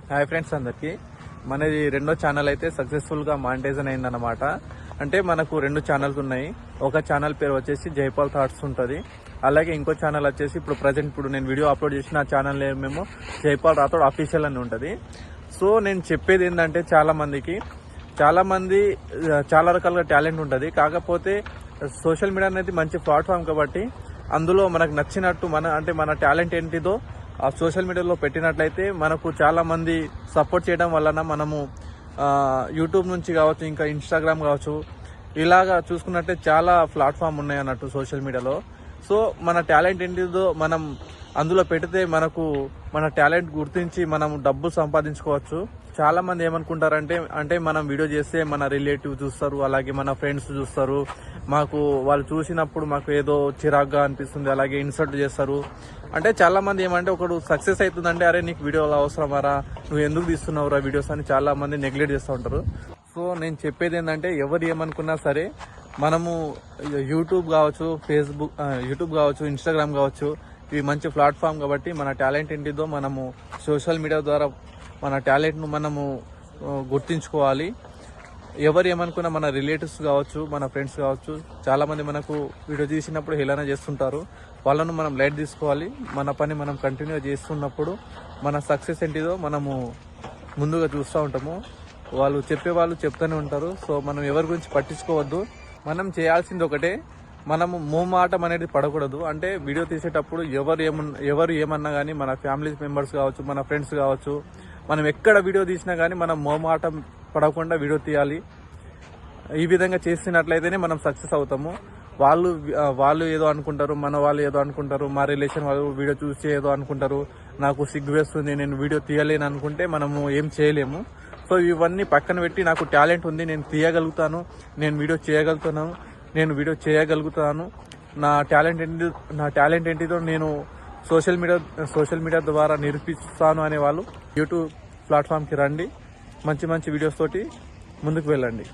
Hi friends, అందరికి మనది రెండో ఛానల్ అయితే సక్సెస్ఫుల్గా మానిటైజన్ అయిందన్నమాట. అంటే మనకు రెండు ఛానల్స్ ఉన్నాయి. ఒక ఛానల్ పేరు వచ్చేసి జైపాల్ థాట్స్ ఉంటుంది. అలాగే ఇంకో ఛానల్ వచ్చేసి ఇప్పుడు నేను వీడియో అప్లోడ్ చేసిన ఆ ఛానల్ మేము జైపాల్ రాథోడ్ అఫీషియల్ అని ఉంటుంది. సో నేను చెప్పేది ఏంటంటే చాలా మంది చాలా రకాలుగా టాలెంట్ ఉంటుంది. కాకపోతే సోషల్ మీడియా అనేది మంచి ప్లాట్ఫామ్ కాబట్టి అందులో మనకు నచ్చినట్టు మన టాలెంట్ ఏంటిదో ఆ సోషల్ మీడియాలో పెట్టినట్లయితే మనకు చాలా మంది సపోర్ట్ చేయడం వలన మనము యూట్యూబ్ నుంచి కావచ్చు, ఇంకా ఇన్స్టాగ్రామ్ కావచ్చు, ఇలాగా చూసుకున్నట్టే చాలా ప్లాట్ఫామ్ ఉన్నాయి అన్నట్టు సోషల్ మీడియాలో. సో మన టాలెంట్ ఏంటిదో మనం అందులో పెడితే మనకు మన టాలెంట్ గుర్తించి మనం డబ్బులు సంపాదించుకోవచ్చు. చాలా మంది ఏమనుకుంటారంటే మనం వీడియో చేస్తే మన రిలేటివ్ చూస్తారు, అలాగే మన ఫ్రెండ్స్ చూస్తారు, మాకు వాళ్ళు చూసినప్పుడు మాకు ఏదో చిరాగ్గా అనిపిస్తుంది, అలాగే ఇన్సల్ట్ చేస్తారు. అంటే చాలా మంది ఏమంటే ఒకడు సక్సెస్ అవుతుందంటే అరే నీకు వీడియోలు అవసరమారా, నువ్వు ఎందుకు తీస్తున్నావురా వీడియోస్ అని చాలా మంది నెగ్లెక్ట్ చేస్తూ ఉంటారు. సో నేను చెప్పేది ఏంటంటే ఎవరు ఏమనుకున్నా సరే మనము యూట్యూబ్ కావచ్చు, ఇన్స్టాగ్రామ్ కావచ్చు, ఇవి మంచి ప్లాట్ఫామ్ కాబట్టి మన టాలెంట్ ఏంటిదో మనము సోషల్ మీడియా ద్వారా మన టాలెంట్ను మనము గుర్తించుకోవాలి. ఎవరు ఏమనుకున్నా మన రిలేటివ్స్ కావచ్చు, మన ఫ్రెండ్స్ కావచ్చు, చాలామంది మనకు వీడియో తీసినప్పుడు హేళన చేస్తుంటారు. వాళ్ళను మనం లైట్ తీసుకోవాలి. మన పని మనం కంటిన్యూ చేస్తున్నప్పుడు మన సక్సెస్ ఏంటిదో మనము ముందుగా చూస్తూ ఉంటాము. వాళ్ళు చెప్తూనే ఉంటారు. సో మనం ఎవరి గురించి పట్టించుకోవద్దు. మనం చేయాల్సింది ఒకటే, మనము మోమాటం అనేది పడకూడదు. అంటే వీడియో తీసేటప్పుడు ఎవరు ఏమన్నా కానీ మన ఫ్యామిలీ మెంబర్స్ కావచ్చు, మన ఫ్రెండ్స్ కావచ్చు, మనం ఎక్కడ వీడియో తీసినా కానీ మనం మోమాటం పడకుండా వీడియో తీయాలి. ఈ విధంగా చేసినట్లయితేనే మనం సక్సెస్ అవుతాము. వాళ్ళు ఏదో అనుకుంటారు, మన వాళ్ళు ఏదో అనుకుంటారు, మా రిలేషన్ వాళ్ళు వీడియో చూసి ఏదో అనుకుంటారు, నాకు సిగ్గు వేస్తుంది, నేను వీడియో తీయలేను అనుకుంటే మనము ఏం చేయలేము. సో ఇవన్నీ పక్కన పెట్టి నాకు టాలెంట్ ఉంది, నేను తీయగలుగుతాను, నేను వీడియో చేయగలుగుతాను, నా టాలెంట్ ఏంటిదో నేను సోషల్ మీడియా ద్వారా నిరూపిస్తాను అనే వాళ్ళు యూట్యూబ్ ప్లాట్ఫామ్కి రండి. మంచి వీడియోస్ తోటి ముందుకు వెళ్ళండి.